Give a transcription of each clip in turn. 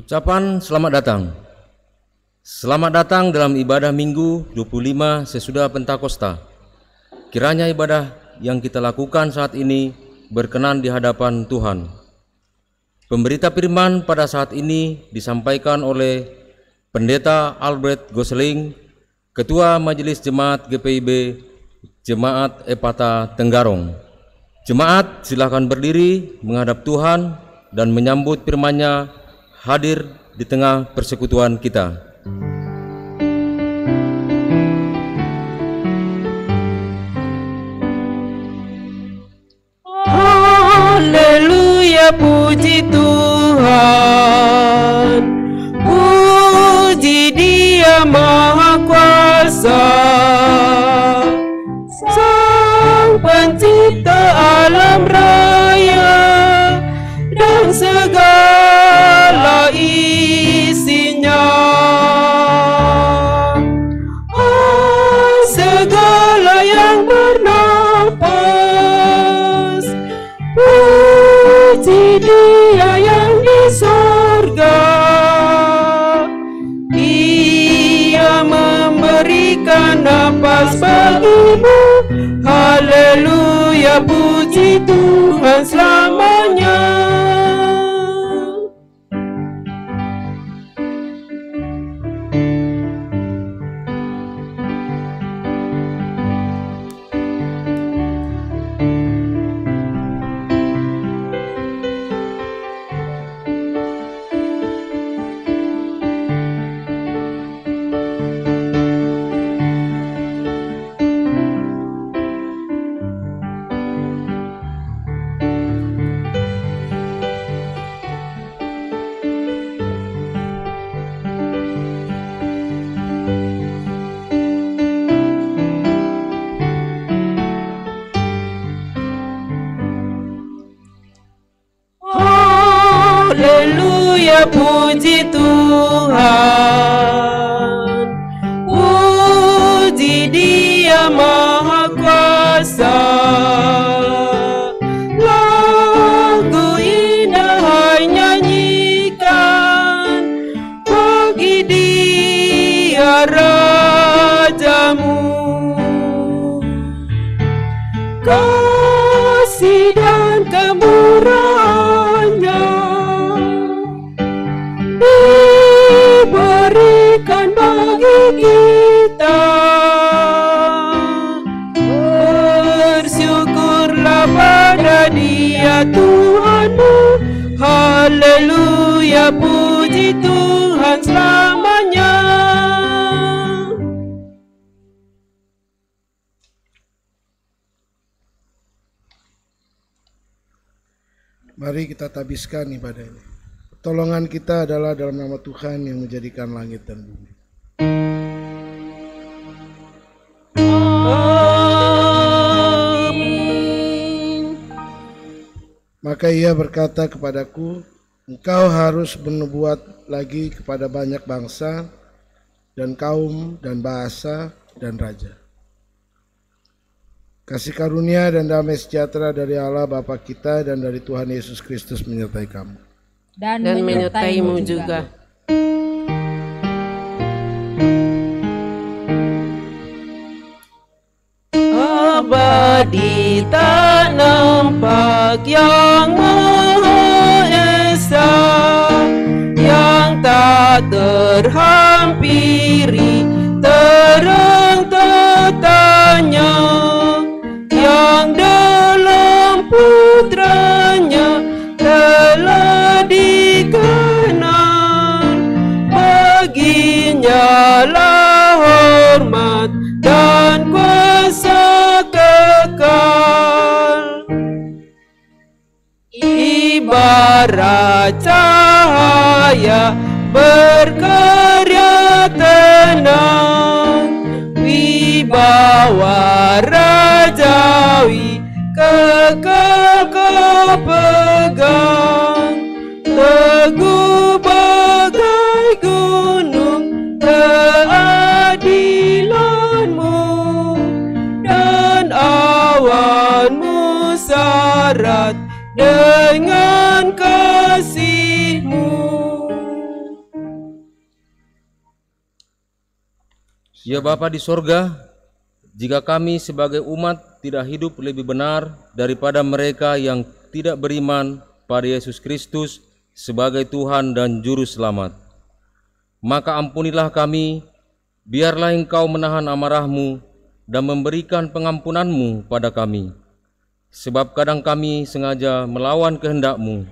Ucapan selamat datang. Selamat datang dalam ibadah Minggu 25 sesudah Pentakosta. Kiranya ibadah yang kita lakukan saat ini berkenan di hadapan Tuhan. Pemberita firman pada saat ini disampaikan oleh Pendeta Albert Gosling, Ketua Majelis Jemaat GPIB Jemaat Epata Tenggarong. Jemaat silakan berdiri menghadap Tuhan dan menyambut firman-Nya hadir di tengah persekutuan kita. Haleluya, puji Tuhan, puji Dia Maha Kuasa, Sang Pencipta alam raya dan segala isinya. Segala yang bernafas, puji Dia yang di surga. Dia memberikan nafas bagimu. Haleluya, puji Tuhan selamanya. Haleluya, puji Tuhan, puji Dia Maha Kuasa. Lagu indah hai nyanyikan bagi Dia Rajamu. Kasih dan kemurahan-Nya diberikan bagi kita. Bersyukurlah pada Dia Tuhanmu. Haleluya, puji Tuhan selamanya. Mari kita tabiskan ibadah ini. Pertolongan kita adalah dalam nama Tuhan yang menjadikan langit dan bumi. Amin. Maka Ia berkata kepadaku, engkau harus bernubuat lagi kepada banyak bangsa dan kaum dan bahasa dan raja. Kasih karunia dan damai sejahtera dari Allah Bapa kita dan dari Tuhan Yesus Kristus menyertai kamu. Dan menyertaimu juga. Abadi tak nampak yang Maha Esa, yang tak terhampiri terang tatanya, yang dalam putranya telah dikenal. Baginya lah hormat dan kuasa kekal. Ibarat cahaya berkarya tenang, wibawa rajawi kekal kau pegang. Teguh bagai gunung keadilanmu, dan awanmu syarat dengan kasihmu. Ya Bapa di sorga, jika kami sebagai umat tidak hidup lebih benar daripada mereka yang tidak beriman pada Yesus Kristus sebagai Tuhan dan Juru Selamat, maka ampunilah kami, biarlah Engkau menahan amarah-Mu dan memberikan pengampunan-Mu pada kami. Sebab kadang kami sengaja melawan kehendak-Mu.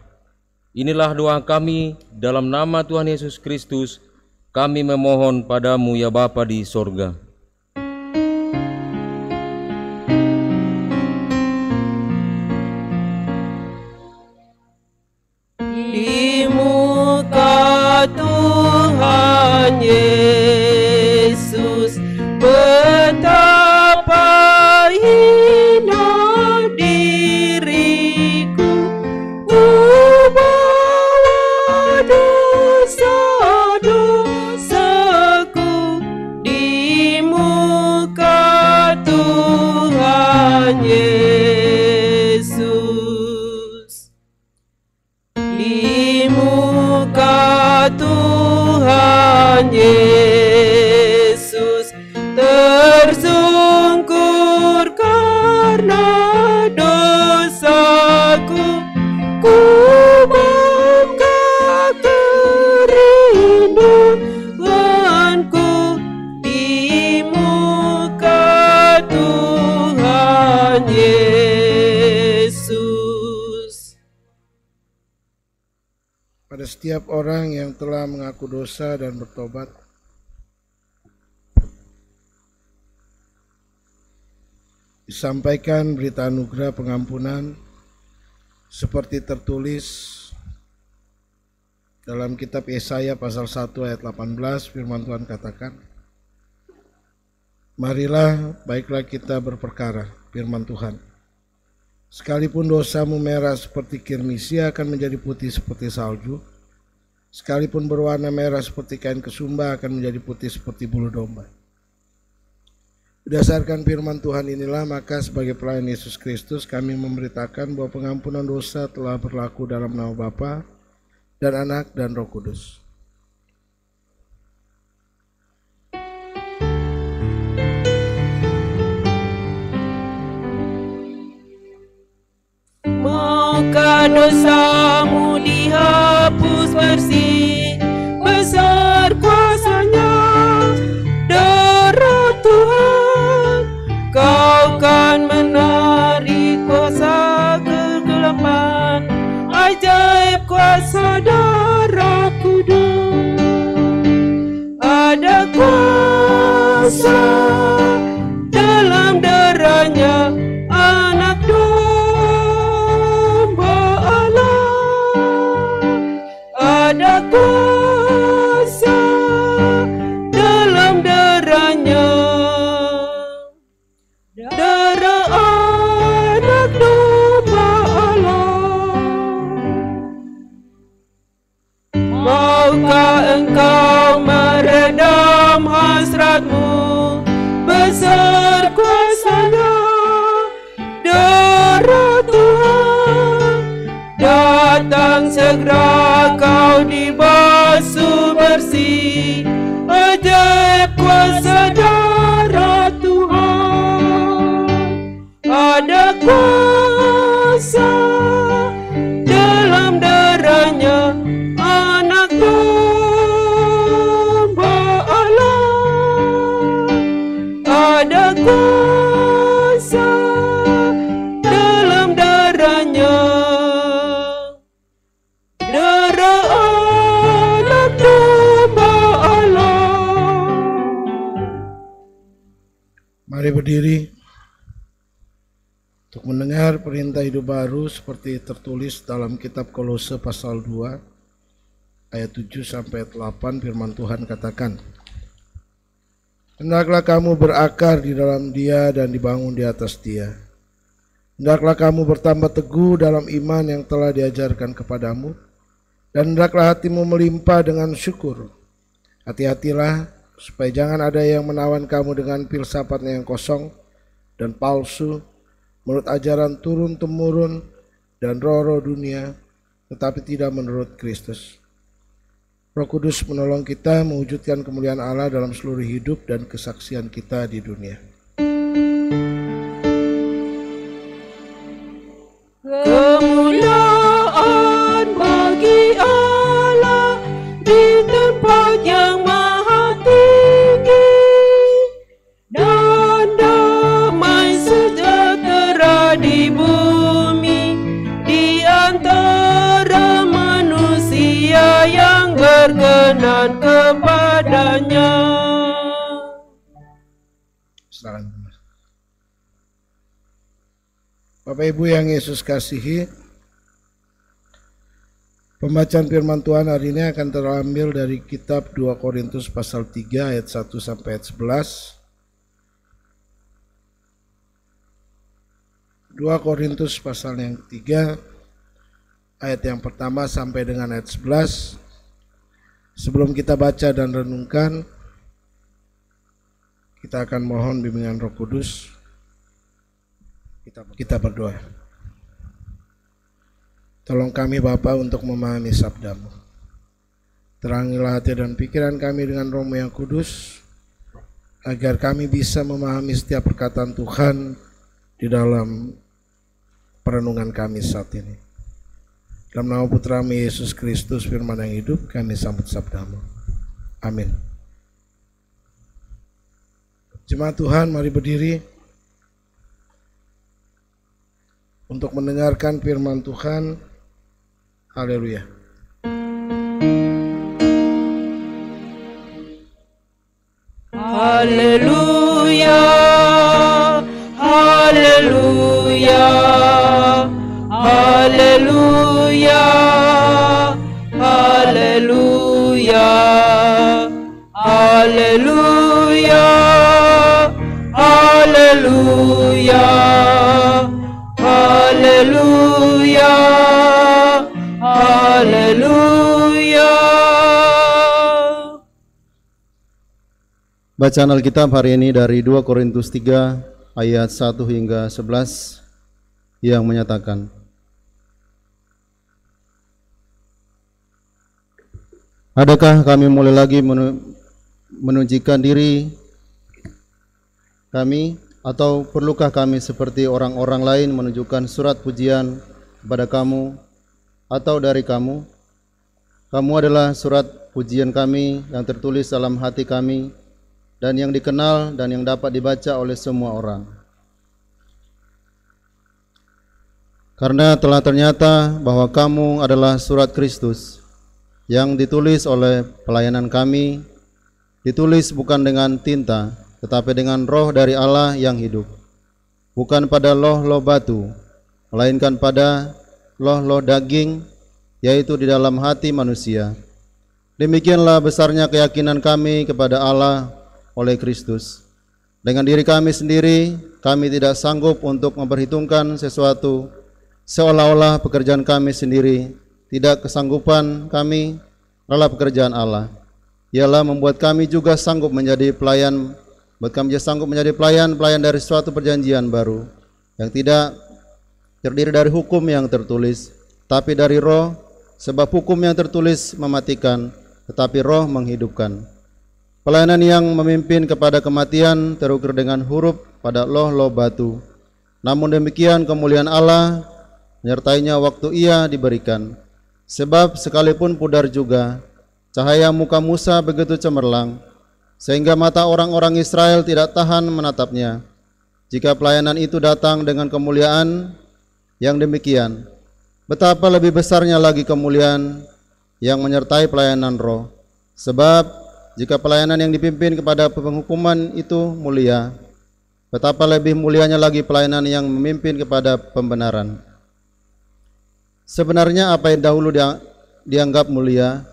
Inilah doa kami dalam nama Tuhan Yesus Kristus, kami memohon padamu ya Bapa di sorga. Di muka Tuhan Yesus, betapa hina diriku, ku bawa dosa-dosaku di muka Tuhan Yesus. Di muka Tuhan Yesus, tersungkur karena dosaku, ku bangga kerinduanku di muka Tuhan Yesus. Pada setiap orang yang telah mengaku dosa dan bertobat, disampaikan berita anugerah pengampunan seperti tertulis dalam kitab Yesaya pasal 1 ayat 18. Firman Tuhan katakan, marilah baiklah kita berperkara, firman Tuhan. Sekalipun dosamu merah seperti kirmisi akan menjadi putih seperti salju. Sekalipun berwarna merah seperti kain kesumba akan menjadi putih seperti bulu domba. Berdasarkan firman Tuhan inilah, maka sebagai pelayan Yesus Kristus kami memberitakan bahwa pengampunan dosa telah berlaku dalam nama Bapa dan Anak dan Roh Kudus. Maukah dosamu dihapus bersih, besar kuasanya darah Tuhan. Kau kan menari kuasa kegelapan, ajaib kuasa darah kudus. Ada kuasa dalam darahnya Anak domba Allah. Ada kuasa dalam darahnya, darah Anak domba Allah. Maukah engkau meredam hasratmu, besar kuasanya darah Tuhan. Datang segera kau dibasuh bersih, ajaib kuasa darah Tuhan. Ada kuasa dalam darahnya Anak domba Allah. Ada kuasa dalam darahnya, darah Anak domba Allah. Mari berdiri untuk mendengar perintah hidup baru seperti tertulis dalam kitab Kolose pasal 2 ayat 7 sampai 8. Firman Tuhan katakan, hendaklah kamu berakar di dalam Dia dan dibangun di atas Dia. Hendaklah kamu bertambah teguh dalam iman yang telah diajarkan kepadamu, dan hendaklah hatimu melimpah dengan syukur. Hati-hatilah supaya jangan ada yang menawan kamu dengan filsafat yang kosong dan palsu, menurut ajaran turun-temurun dan roh-roh dunia, tetapi tidak menurut Kristus. Roh Kudus menolong kita mewujudkan kemuliaan Allah dalam seluruh hidup dan kesaksian kita di dunia. Kemuliaan bagi Allah di tempat yang maha tinggi, dan damai sejahtera di bumi di antara manusia yang berkenan kepadanya. Silakan. Bapak Ibu yang Yesus kasihi, pembacaan firman Tuhan hari ini akan terambil dari kitab 2 Korintus pasal 3 ayat 1 sampai ayat 11. 2 Korintus pasal yang ketiga ayat yang pertama sampai dengan ayat 11. Sebelum kita baca dan renungkan, kita akan mohon bimbingan Roh Kudus. Kita berdoa. Tolong kami Bapa untuk memahami sabda-Mu. Terangilah hati dan pikiran kami dengan Roh-Mu yang kudus, agar kami bisa memahami setiap perkataan Tuhan di dalam perenungan kami saat ini. Dalam nama Putra-Mu Yesus Kristus, firman yang hidup, kami sambut sabda-Mu. Amin. Jemaat Tuhan, mari berdiri untuk mendengarkan firman Tuhan. Haleluya. Haleluya, haleluya, haleluya, haleluya, haleluya, haleluya, haleluya, haleluya. Bacaan Alkitab hari ini dari 2 Korintus 3 ayat 1 hingga 11 yang menyatakan, adakah kami mulai lagi menunjukkan diri kami, atau perlukah kami seperti orang-orang lain menunjukkan surat pujian kepada kamu atau dari kamu? Kamu adalah surat pujian kami yang tertulis dalam hati kami dan yang dikenal dan yang dapat dibaca oleh semua orang. Karena telah ternyata bahwa kamu adalah surat Kristus yang ditulis oleh pelayanan kami, ditulis bukan dengan tinta, tetapi dengan Roh dari Allah yang hidup, bukan pada loh-loh batu, melainkan pada loh-loh daging, yaitu di dalam hati manusia. Demikianlah besarnya keyakinan kami kepada Allah oleh Kristus. Dengan diri kami sendiri, kami tidak sanggup untuk memperhitungkan sesuatu seolah-olah pekerjaan kami sendiri. Tidak, kesanggupan kami adalah pekerjaan Allah. Ialah membuat kami juga sanggup menjadi pelayan, pelayan dari suatu perjanjian baru yang tidak terdiri dari hukum yang tertulis, tapi dari Roh, sebab hukum yang tertulis mematikan, tetapi Roh menghidupkan. Pelayanan yang memimpin kepada kematian terukir dengan huruf pada loh-loh batu. Namun demikian kemuliaan Allah menyertainya waktu ia diberikan. Sebab sekalipun pudar juga, cahaya muka Musa begitu cemerlang, sehingga mata orang-orang Israel tidak tahan menatapnya. Jika pelayanan itu datang dengan kemuliaan yang demikian, betapa lebih besarnya lagi kemuliaan yang menyertai pelayanan Roh. Sebab jika pelayanan yang dipimpin kepada penghukuman itu mulia, betapa lebih mulianya lagi pelayanan yang memimpin kepada pembenaran. Sebenarnya apa yang dahulu dianggap mulia,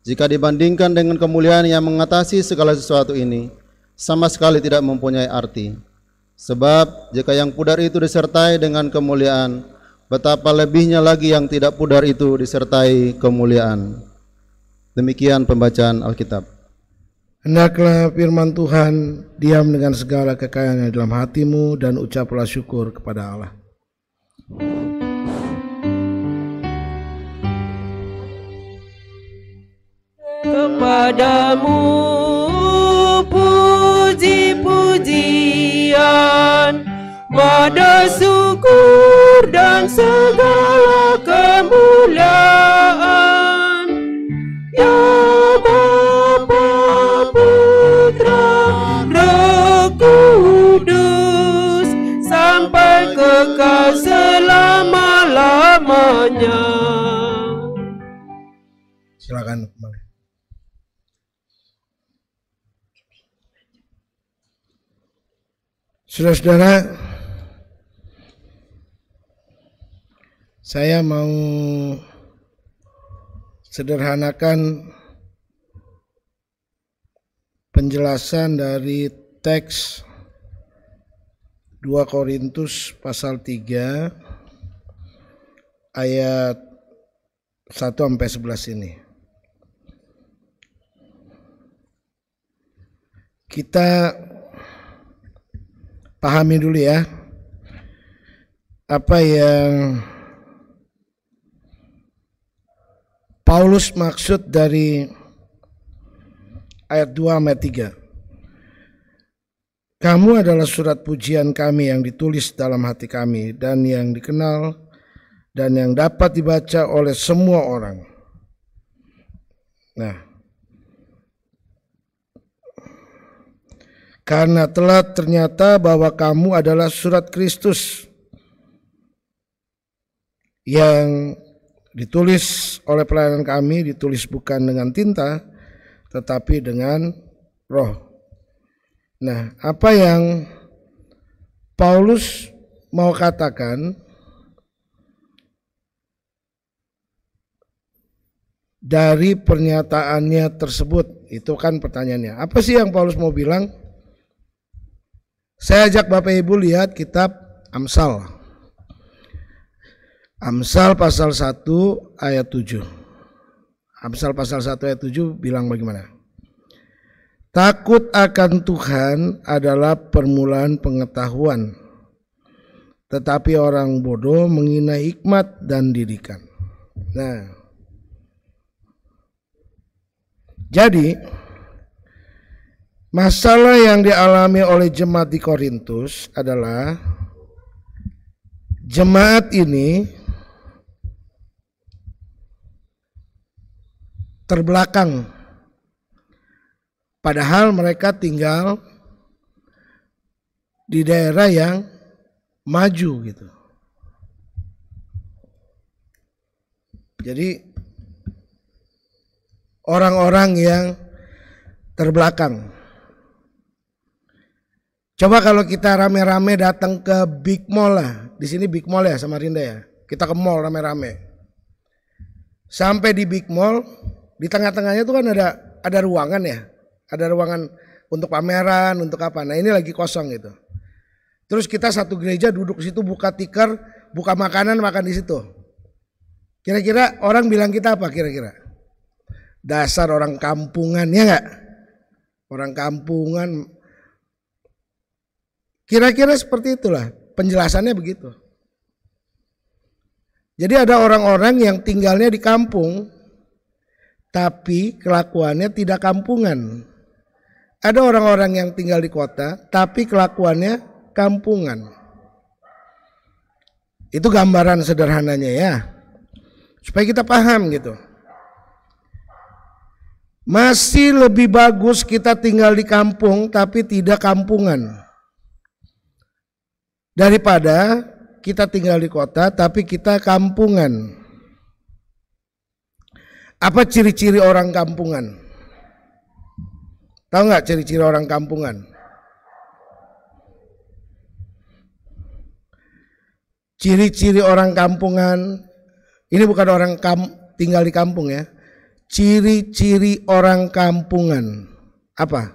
jika dibandingkan dengan kemuliaan yang mengatasi segala sesuatu ini, sama sekali tidak mempunyai arti. Sebab jika yang pudar itu disertai dengan kemuliaan, betapa lebihnya lagi yang tidak pudar itu disertai kemuliaan. Demikian pembacaan Alkitab. Hendaklah firman Tuhan diam dengan segala kekayaannya dalam hatimu, dan ucaplah syukur kepada Allah. padamu puji-pujian, mada syukur dan segala kemuliaan. Ya Bapa, Putra, Roh Kudus, sampai kekal selama-lamanya. Silakan kembali. Saudara-saudara, saya mau sederhanakan penjelasan dari teks 2 Korintus pasal 3 ayat 1-11 ini. Kita pahami dulu ya, apa yang Paulus maksud dari ayat 2-3. Kamu adalah surat pujian kami yang ditulis dalam hati kami dan yang dikenal dan yang dapat dibaca oleh semua orang. Nah, karena telah ternyata bahwa kamu adalah surat Kristus yang ditulis oleh pelayanan kami, ditulis bukan dengan tinta tetapi dengan roh. Nah, apa yang Paulus mau katakan dari pernyataannya tersebut? Itu kan pertanyaannya. Apa sih yang Paulus mau bilang? Saya ajak Bapak Ibu lihat kitab Amsal. Amsal pasal 1 ayat 7. Amsal pasal 1 ayat 7 bilang bagaimana? Takut akan Tuhan adalah permulaan pengetahuan, tetapi orang bodoh menghina hikmat dan didikan. Nah, jadi masalah yang dialami oleh jemaat di Korintus adalah jemaat ini terbelakang, padahal mereka tinggal di daerah yang maju gitu. Jadi orang-orang yang terbelakang. Coba kalau kita rame-rame datang ke Big Mall lah, di sini Big Mall ya Samarinda ya. Kita ke mall rame-rame. Sampai di Big Mall, di tengah-tengahnya tuh kan ada ruangan ya. Ada ruangan untuk pameran, untuk apa. Nah, ini lagi kosong gitu. Terus kita satu gereja duduk di situ, buka tikar, buka makanan, makan di situ. Kira-kira orang bilang kita apa kira-kira? Dasar orang kampungan, ya enggak? Orang kampungan. Kira-kira seperti itulah, penjelasannya begitu. Jadi ada orang-orang yang tinggalnya di kampung, tapi kelakuannya tidak kampungan. Ada orang-orang yang tinggal di kota, tapi kelakuannya kampungan. Itu gambaran sederhananya ya, supaya kita paham gitu. Masih lebih bagus kita tinggal di kampung, tapi tidak kampungan, daripada kita tinggal di kota, tapi kita kampungan. Apa ciri-ciri orang kampungan? Tahu nggak ciri-ciri orang kampungan? Ciri-ciri orang kampungan, ini bukan orang tinggal di kampung ya. Ciri-ciri orang kampungan apa?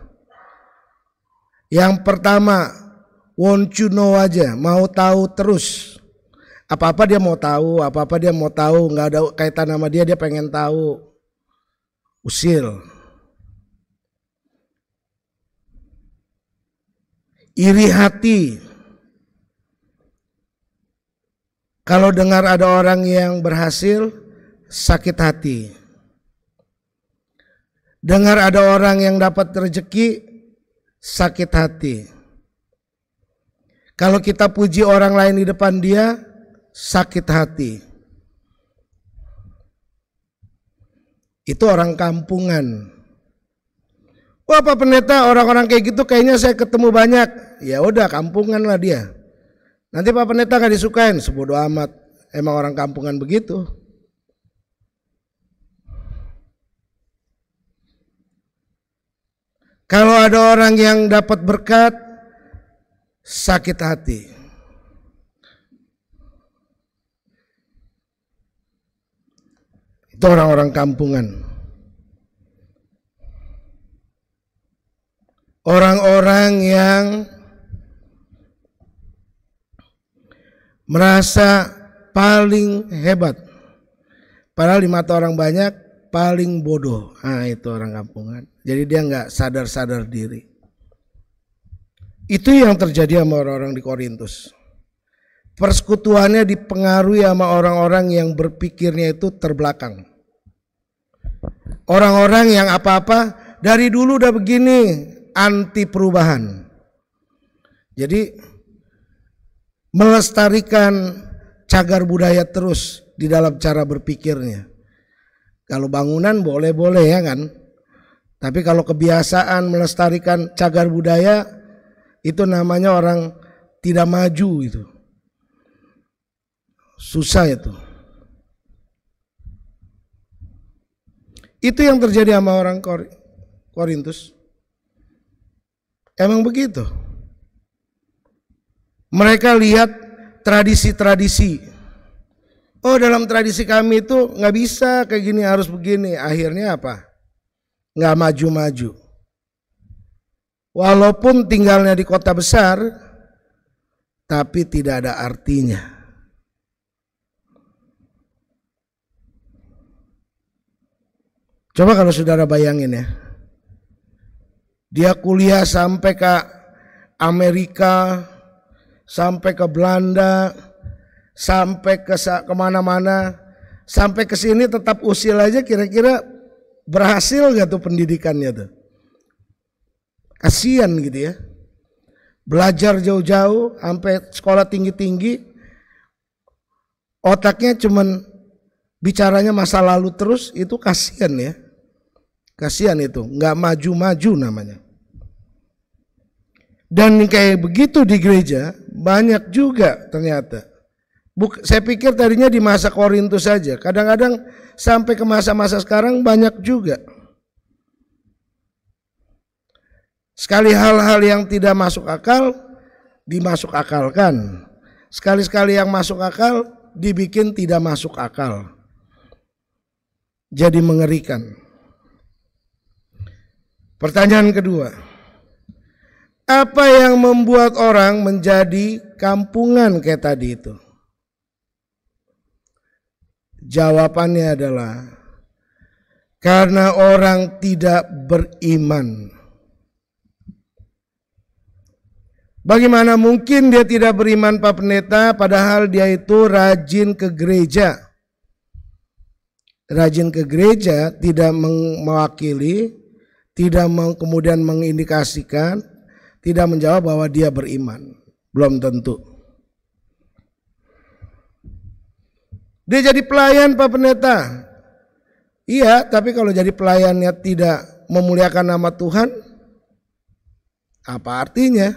Yang pertama, want to know aja, mau tahu terus. Apa-apa dia mau tahu, apa-apa dia mau tahu, nggak ada kaitan sama dia pengen tahu. Usil. Iri hati. Kalau dengar ada orang yang berhasil, sakit hati. Dengar ada orang yang dapat rezeki, sakit hati. Kalau kita puji orang lain di depan dia, sakit hati. Itu orang kampungan. Wah, Pak Pendeta, orang-orang kayak gitu kayaknya saya ketemu banyak. Ya udah, kampungan lah dia. Nanti Pak Pendeta gak disukain, sebodoh amat. Emang orang kampungan begitu. Kalau ada orang yang dapat berkat, sakit hati. Itu orang-orang kampungan. Orang-orang yang merasa paling hebat. Padahal di mata orang banyak paling bodoh. Nah, itu orang kampungan. Jadi dia nggak sadar-sadar diri. Itu yang terjadi sama orang-orang di Korintus. Persekutuannya dipengaruhi sama orang-orang yang berpikirnya itu terbelakang. Orang-orang yang apa-apa dari dulu udah begini, anti perubahan. Jadi melestarikan cagar budaya terus di dalam cara berpikirnya. Kalau bangunan boleh-boleh ya kan. Tapi kalau kebiasaan melestarikan cagar budaya, itu namanya orang tidak maju itu. Susah itu. Itu yang terjadi sama orang Korintus. Emang begitu. Mereka lihat tradisi-tradisi. Oh, dalam tradisi kami itu nggak bisa kayak gini, harus begini. Akhirnya apa? Nggak maju-maju. Walaupun tinggalnya di kota besar, tapi tidak ada artinya. Coba kalau saudara bayangin ya. Dia kuliah sampai ke Amerika, sampai ke Belanda, sampai ke kemana-mana, sampai ke sini tetap usil aja, kira-kira berhasil gak tuh pendidikannya tuh? Kasian gitu ya. Belajar jauh-jauh sampai sekolah tinggi-tinggi, otaknya cuman bicaranya masa lalu terus, itu kasian ya. Kasihan itu, nggak maju-maju namanya. Dan kayak begitu di gereja banyak juga ternyata. Saya pikir tadinya di masa Korintus saja. Kadang-kadang sampai ke masa-masa sekarang banyak juga. Sekali hal-hal yang tidak masuk akal dimasuk akalkan. Sekali-sekali yang masuk akal dibikin tidak masuk akal. Jadi mengerikan. Pertanyaan kedua, apa yang membuat orang menjadi kampungan kayak tadi itu? Jawabannya adalah karena orang tidak beriman. Bagaimana mungkin dia tidak beriman, Pak Pendeta, padahal dia itu rajin ke gereja. Rajin ke gereja tidak mewakili, tidak kemudian mengindikasikan, tidak menjawab bahwa dia beriman. Belum tentu. Dia jadi pelayan, Pak Pendeta. Iya, tapi kalau jadi pelayannya tidak memuliakan nama Tuhan, apa artinya?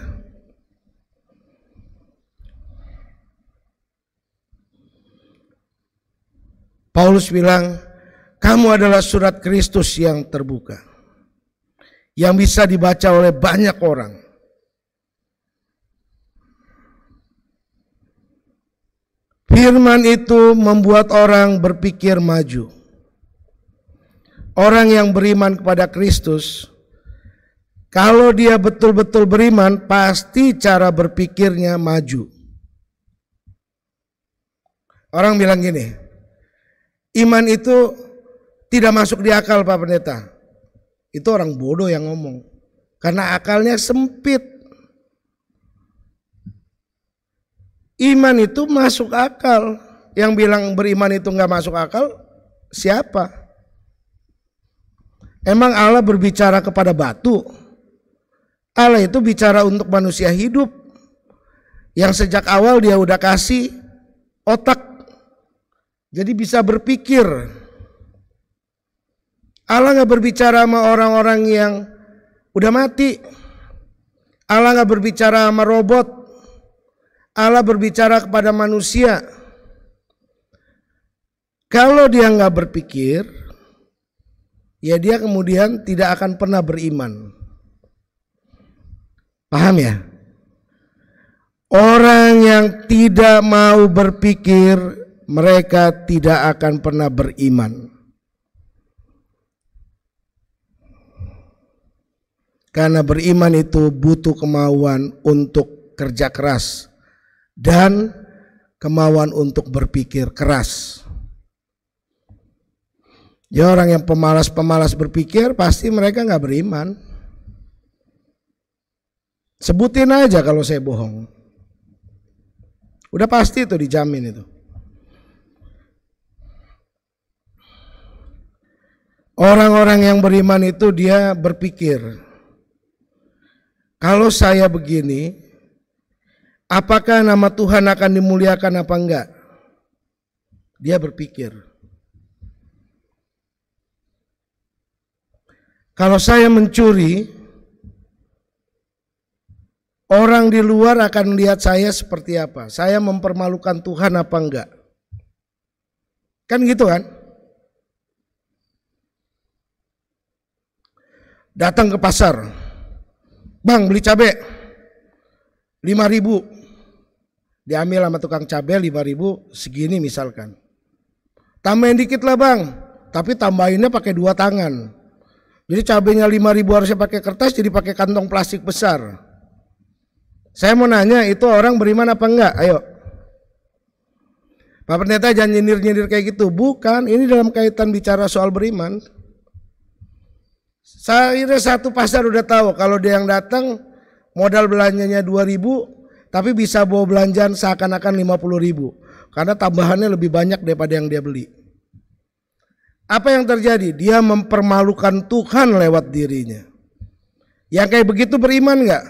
Paulus bilang, kamu adalah surat Kristus yang terbuka, yang bisa dibaca oleh banyak orang. Firman itu membuat orang berpikir maju. Orang yang beriman kepada Kristus, kalau dia betul-betul beriman, pasti cara berpikirnya maju. Orang bilang gini, iman itu tidak masuk di akal, Pak Pendeta. Itu orang bodoh yang ngomong. Karena akalnya sempit. Iman itu masuk akal. Yang bilang beriman itu nggak masuk akal, siapa? Emang Allah berbicara kepada batu? Allah itu bicara untuk manusia hidup yang sejak awal dia udah kasih otak, jadi bisa berpikir. Allah gak berbicara sama orang-orang yang udah mati. Allah gak berbicara sama robot. Allah berbicara kepada manusia. Kalau dia gak berpikir, ya dia kemudian tidak akan pernah beriman. Paham ya? Orang yang tidak mau berpikir, mereka tidak akan pernah beriman. Karena beriman itu butuh kemauan untuk kerja keras dan kemauan untuk berpikir keras. Ya, orang yang pemalas-pemalas berpikir pasti mereka nggak beriman. Sebutin aja kalau saya bohong. Udah pasti itu, dijamin itu. Orang-orang yang beriman itu dia berpikir, kalau saya begini, apakah nama Tuhan akan dimuliakan apa enggak? Dia berpikir. Kalau saya mencuri, orang di luar akan melihat saya seperti apa? Saya mempermalukan Tuhan apa enggak? Kan gitu kan? Datang ke pasar, bang beli cabai 5.000, diambil sama tukang cabai 5.000 segini misalkan. Tambahin dikit lah bang, tapi tambahinnya pakai 2 tangan. Jadi cabainya 5.000 harusnya pakai kertas, jadi pakai kantong plastik besar. Saya mau nanya, itu orang beriman apa enggak? Ayo. Pak Pendeta jangan nyindir-nyindir kayak gitu. Bukan, ini dalam kaitan bicara soal beriman. Saya satu pasar udah tahu kalau dia yang datang modal belanjanya 2.000, tapi bisa bawa belanjaan seakan-akan 50.000 karena tambahannya lebih banyak daripada yang dia beli. Apa yang terjadi? Dia mempermalukan Tuhan lewat dirinya. Yang kayak begitu beriman nggak?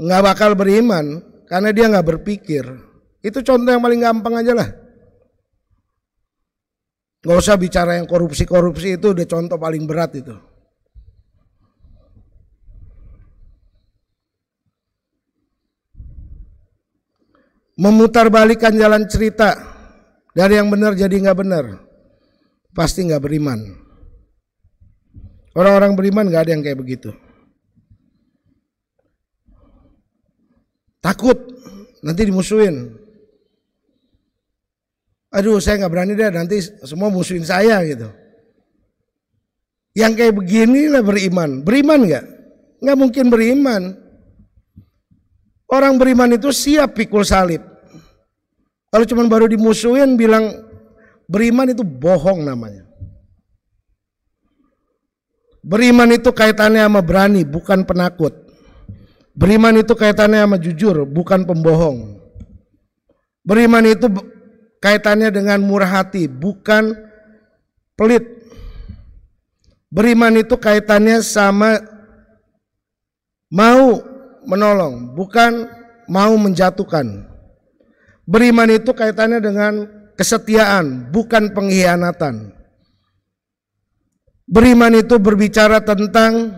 Nggak bakal beriman karena dia nggak berpikir. Itu contoh yang paling gampang aja lah. Nggak usah bicara yang korupsi-korupsi, itu udah contoh paling berat itu. Memutarbalikkan jalan cerita dari yang benar jadi nggak benar, pasti nggak beriman. Orang-orang beriman nggak ada yang kayak begitu. Takut nanti dimusuhin. Aduh, saya nggak berani deh, nanti semua musuhin saya gitu. Yang kayak begini lah beriman. Beriman nggak? Nggak mungkin beriman. Orang beriman itu siap pikul salib. Kalau cuma baru dimusuhin bilang beriman, itu bohong namanya. Beriman itu kaitannya sama berani, bukan penakut. Beriman itu kaitannya sama jujur, bukan pembohong. Beriman itu kaitannya dengan murah hati, bukan pelit. Beriman itu kaitannya sama mau menolong, bukan mau menjatuhkan. Beriman itu kaitannya dengan kesetiaan, bukan pengkhianatan. Beriman itu berbicara tentang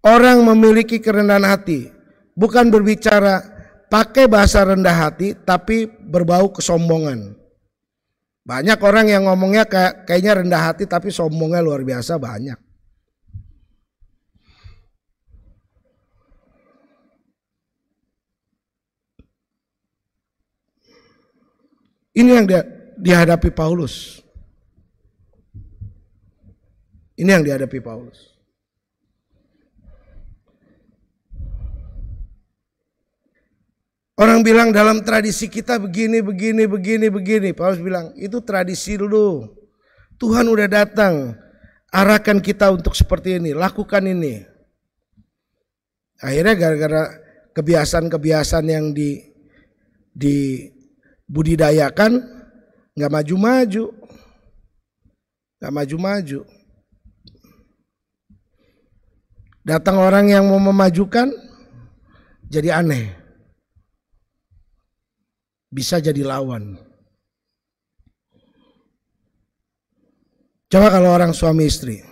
orang memiliki kerendahan hati, bukan berbicara pakai bahasa rendah hati tapi berbau kesombongan. Banyak orang yang ngomongnya kayaknya rendah hati tapi sombongnya luar biasa, banyak. Ini yang dihadapi Paulus. Ini yang dihadapi Paulus. Orang bilang dalam tradisi kita begini. Paulus bilang itu tradisi lu. Tuhan udah datang, arahkan kita untuk seperti ini, lakukan ini. Akhirnya gara-gara kebiasaan-kebiasaan yang dibudidayakan, nggak maju-maju. Datang orang yang mau memajukan, jadi aneh. Bisa jadi lawan. Coba kalau orang suami istri,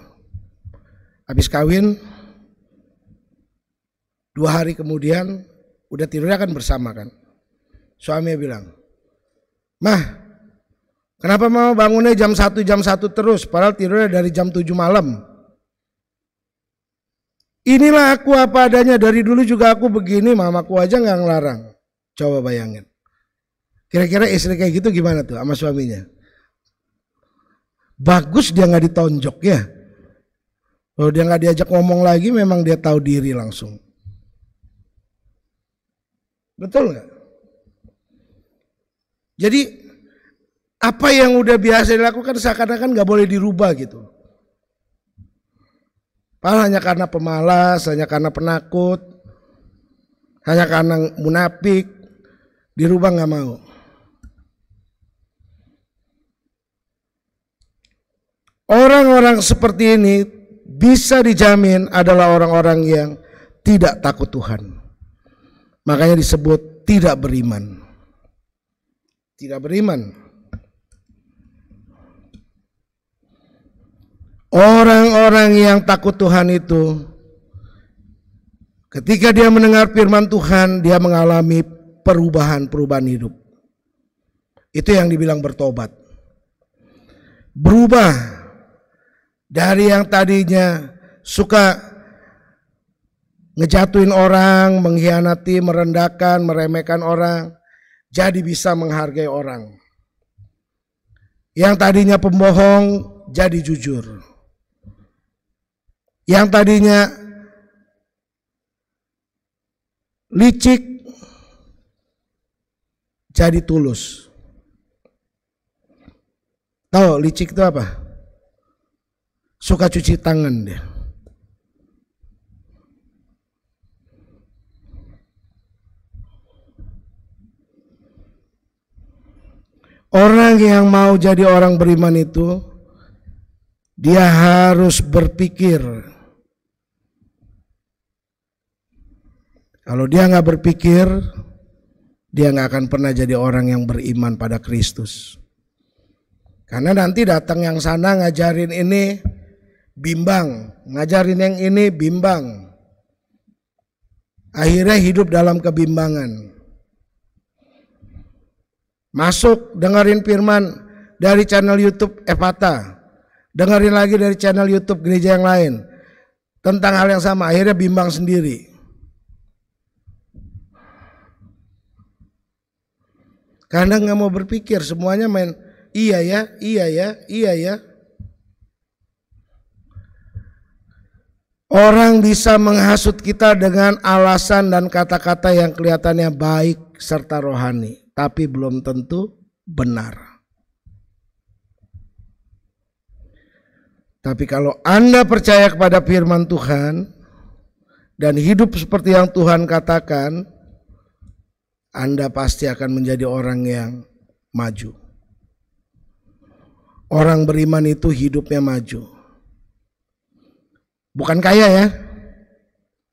habis kawin, 2 hari kemudian, udah tidurnya kan bersama kan. Suaminya bilang, "Mah, kenapa mau bangunnya jam 1 terus, padahal tidurnya dari jam 7 malam. Inilah aku apa adanya, dari dulu juga aku begini, mamaku aja nggak ngelarang." Coba bayangin. Kira-kira istri kayak gitu gimana tuh sama suaminya? Bagus dia nggak ditonjok ya. Kalau dia nggak diajak ngomong lagi, memang dia tahu diri langsung. Betul nggak? Jadi apa yang udah biasa dilakukan seakan-akan nggak boleh dirubah gitu. Padahal hanya karena pemalas, hanya karena penakut, hanya karena munafik, dirubah nggak mau. Orang-orang seperti ini bisa dijamin adalah orang-orang yang tidak takut Tuhan. Makanya disebut tidak beriman. Tidak beriman. Orang-orang yang takut Tuhan itu, ketika dia mendengar firman Tuhan, dia mengalami perubahan hidup. Itu yang dibilang bertobat. Berubah dari yang tadinya suka ngejatuhin orang, mengkhianati, merendahkan, meremehkan orang, jadi bisa menghargai orang. Yang tadinya pembohong jadi jujur. Yang tadinya licik jadi tulus. Tahu licik itu apa? Suka cuci tangan dia. Orang yang mau jadi orang beriman itu, dia harus berpikir. Kalau dia nggak berpikir, dia nggak akan pernah jadi orang yang beriman pada Kristus. Karena nanti datang yang sana ngajarin ini bimbang, ngajarin yang ini bimbang. Akhirnya hidup dalam kebimbangan. Masuk dengerin firman dari channel YouTube Ephata, dengerin lagi dari channel YouTube gereja yang lain tentang hal yang sama, akhirnya bimbang sendiri. Karena nggak mau berpikir, semuanya main iya ya, iya ya, iya ya. Orang bisa menghasut kita dengan alasan dan kata-kata yang kelihatannya baik serta rohani, tapi belum tentu benar. Tapi kalau Anda percaya kepada firman Tuhan dan hidup seperti yang Tuhan katakan, Anda pasti akan menjadi orang yang maju. Orang beriman itu hidupnya maju. Bukan kaya ya,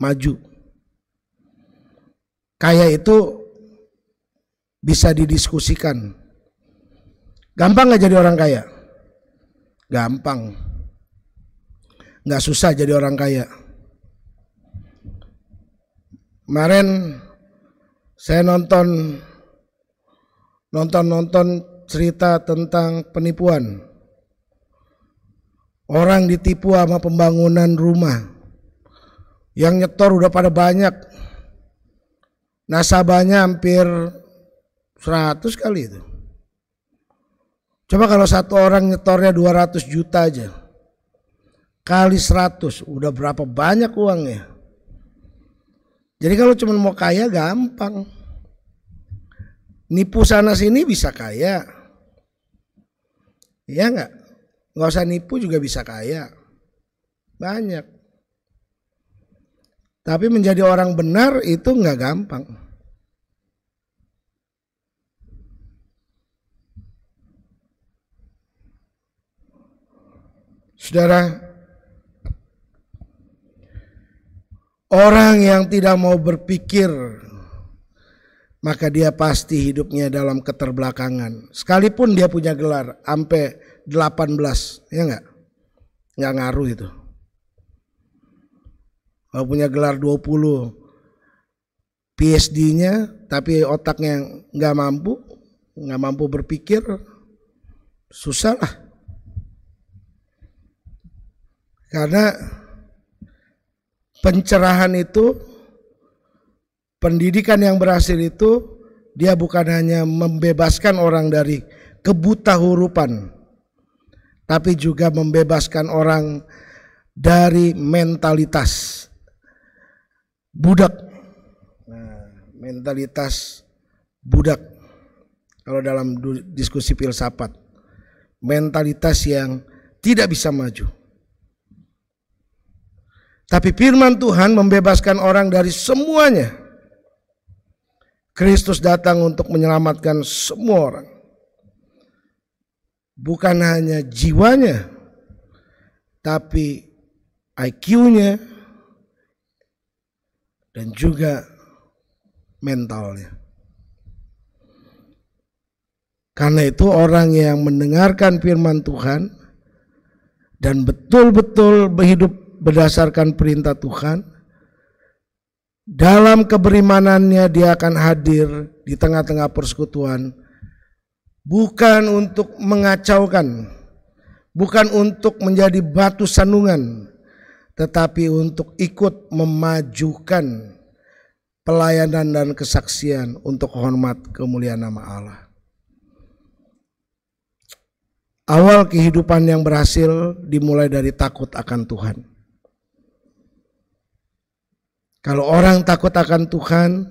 maju. Kaya itu bisa didiskusikan. Gampang gak jadi orang kaya? Gampang. Gak susah jadi orang kaya. Kemarin saya nonton cerita tentang penipuan. Orang ditipu sama pembangunan rumah. Yang nyetor udah pada banyak. Nasabahnya hampir 100 kali itu. Coba kalau satu orang nyetornya 200 juta aja. Kali 100, udah berapa banyak uangnya. Jadi kalau cuma mau kaya gampang. Nipu sana sini bisa kaya. Iya enggak? Nggak usah nipu juga bisa kaya. Banyak. Tapi menjadi orang benar itu nggak gampang. Saudara, Orang yang tidak mau berpikir, maka dia pasti hidupnya dalam keterbelakangan. Sekalipun dia punya gelar sampai 18, ya enggak? Enggak ngaruh itu. Kalau punya gelar 20 PhD-nya tapi otaknya nggak mampu berpikir, susah lah. Karena pencerahan itu, pendidikan yang berhasil itu, dia bukan hanya membebaskan orang dari kebutahurupan, tapi juga membebaskan orang dari mentalitas budak. Nah, mentalitas budak, kalau dalam diskusi filsafat, mentalitas yang tidak bisa maju. Tapi firman Tuhan membebaskan orang dari semuanya. Kristus datang untuk menyelamatkan semua orang. Bukan hanya jiwanya, tapi IQ-nya dan juga mentalnya. Karena itu orang yang mendengarkan firman Tuhan dan betul-betul berhidup berdasarkan perintah Tuhan, dalam keberimanannya dia akan hadir di tengah-tengah persekutuan, bukan untuk mengacaukan, bukan untuk menjadi batu sandungan, tetapi untuk ikut memajukan pelayanan dan kesaksian untuk hormat kemuliaan nama Allah. Awal kehidupan yang berhasil dimulai dari takut akan Tuhan. Kalau orang takut akan Tuhan,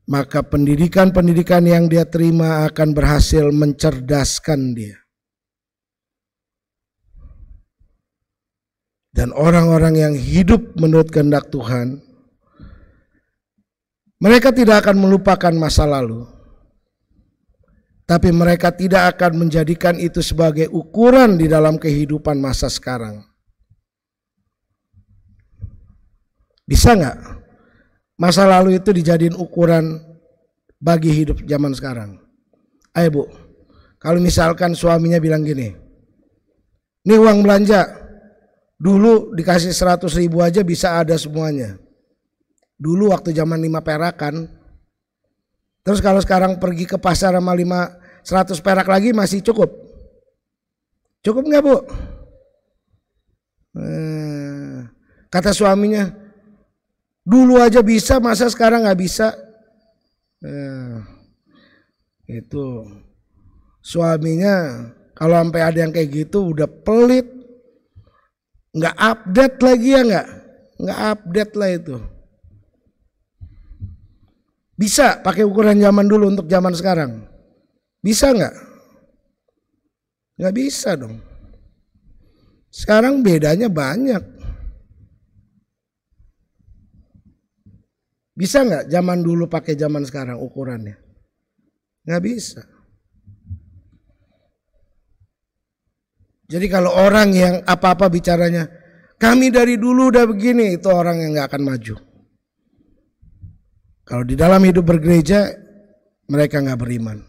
maka pendidikan-pendidikan yang dia terima akan berhasil mencerdaskan dia. Dan orang-orang yang hidup menurut kehendak Tuhan, mereka tidak akan melupakan masa lalu, tapi mereka tidak akan menjadikan itu sebagai ukuran di dalam kehidupan masa sekarang. Bisa nggak masa lalu itu dijadiin ukuran bagi hidup zaman sekarang? Ayo Bu, kalau misalkan suaminya bilang gini, ini uang belanja, dulu dikasih 100.000 aja bisa ada semuanya. Dulu waktu zaman 5 perakan. Terus kalau sekarang pergi ke pasar sama 100 perak lagi masih cukup? Cukup nggak Bu? Kata suaminya, dulu aja bisa, masa sekarang nggak bisa? Itu suaminya kalau sampai ada yang kayak gitu udah pelit, nggak update lagi ya, nggak update lah itu. Bisa pakai ukuran zaman dulu untuk zaman sekarang? Bisa nggak? Nggak bisa dong. Sekarang bedanya banyak. Bisa nggak zaman dulu pakai zaman sekarang ukurannya? Nggak bisa. Jadi kalau orang yang apa-apa bicaranya, kami dari dulu udah begini, itu orang yang nggak akan maju. Kalau di dalam hidup bergereja, mereka nggak beriman.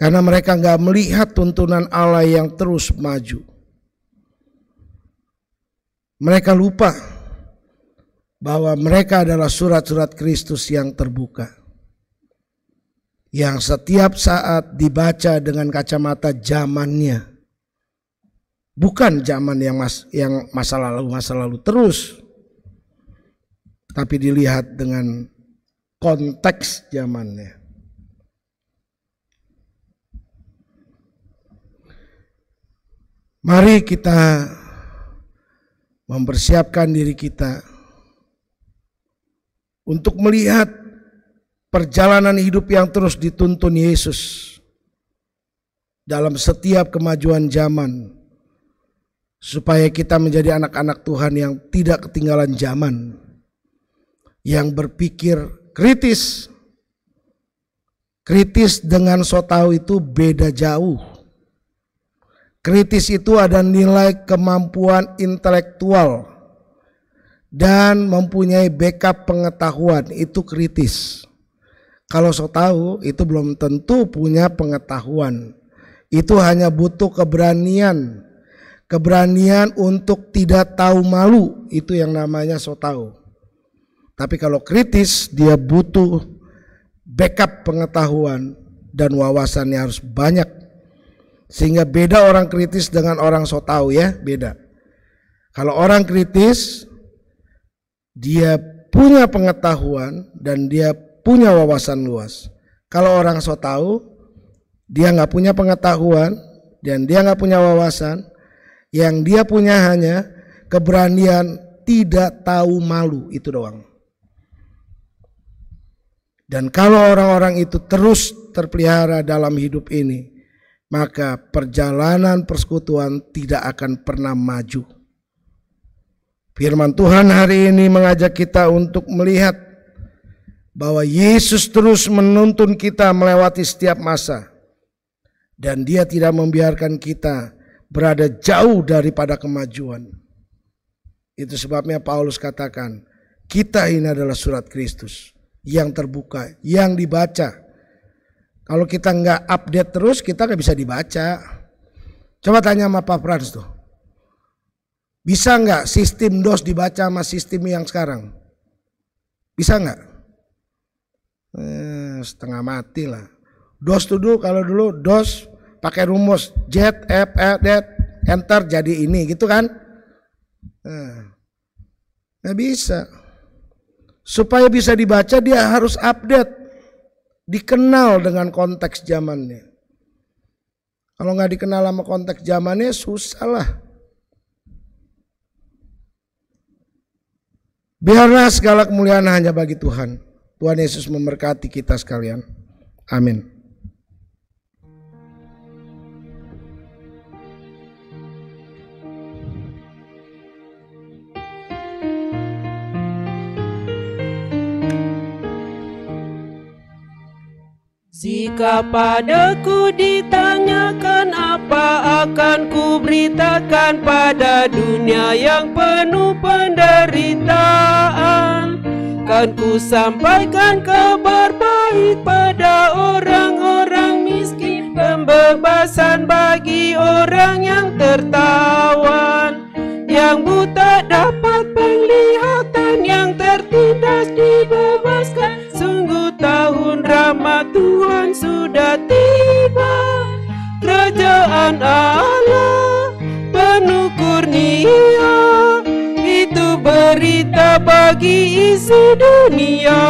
Karena mereka nggak melihat tuntunan Allah yang terus maju. Mereka lupa bahwa mereka adalah surat-surat Kristus yang terbuka, yang setiap saat dibaca dengan kacamata zamannya, bukan zaman yang masa lalu terus, tapi dilihat dengan konteks zamannya. Mari kita mempersiapkan diri kita untuk melihat perjalanan hidup yang terus dituntun Yesus dalam setiap kemajuan zaman, supaya kita menjadi anak-anak Tuhan yang tidak ketinggalan zaman, yang berpikir kritis. Kritis dengan so tahu itu beda jauh. Kritis itu ada nilai kemampuan intelektual dan mempunyai backup pengetahuan, itu kritis. Kalau so tahu itu belum tentu punya pengetahuan. Itu hanya butuh keberanian. Keberanian untuk tidak tahu malu, itu yang namanya so tahu. Tapi kalau kritis, dia butuh backup pengetahuan dan wawasannya harus banyak. Sehingga beda orang kritis dengan orang so tahu ya, beda. Kalau orang kritis, dia punya pengetahuan dan dia punya wawasan luas. Kalau orang so tahu, dia nggak punya pengetahuan dan dia nggak punya wawasan. Yang dia punya hanya keberanian tidak tahu malu, itu doang. Dan kalau orang-orang itu terus terpelihara dalam hidup ini, maka perjalanan persekutuan tidak akan pernah maju. Firman Tuhan hari ini mengajak kita untuk melihat bahwa Yesus terus menuntun kita melewati setiap masa. Dan dia tidak membiarkan kita berada jauh daripada kemajuan. Itu sebabnya Paulus katakan, kita ini adalah surat Kristus yang terbuka, yang dibaca. Kalau kita nggak update terus, kita nggak bisa dibaca. Coba tanya sama Pak Frans tuh, bisa nggak sistem DOS dibaca sama sistem yang sekarang? Bisa nggak? Setengah mati lah. DOS tuh dulu, kalau dulu DOS pakai rumus Z, F, Enter jadi ini gitu kan? Nggak bisa. Supaya bisa dibaca dia harus update, dikenal dengan konteks zamannya. Kalau nggak dikenal sama konteks zamannya susah lah. Biarlah segala kemuliaan hanya bagi Tuhan. Tuhan Yesus memberkati kita sekalian. Amin. Jika padaku ditanyakan apa akan ku beritakan pada dunia yang penuh penderitaan, kan ku sampaikan kabar baik pada orang-orang miskin, pembebasan bagi orang yang tertawan, yang buta dapat penglihatan, yang tertindas dibebaskan. Sungguh tahun rahmat Tuhan sudah tiba, kerajaan Allah penuh kurnia, itu berita bagi isi dunia.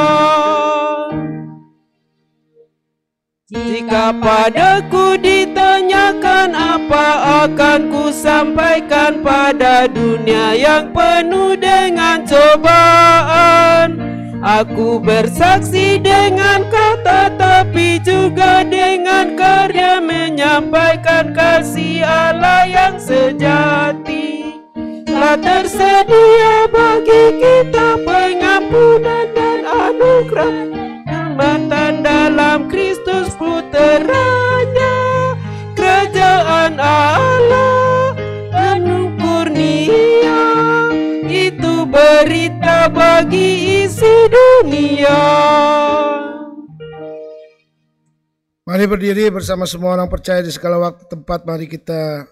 Jika padaku ditanyakan apa akan ku sampaikan pada dunia yang penuh dengan cobaan, aku bersaksi dengan kata tapi juga dengan karya menyampaikan kasih Allah yang sejati. Telah tersedia bagi kita pengampunan dan anugerah, keselamatan dalam Kristus puteranya. Kerajaan Allah penuh kurnia, itu berita bagi isi dunia. Mari berdiri bersama semua orang percaya di segala waktu tempat. Mari kita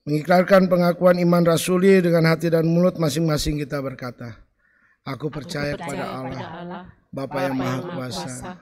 mengikrarkan pengakuan iman rasuli dengan hati dan mulut masing-masing. Kita berkata, aku percaya pada Allah, Bapa yang Maha Kuasa,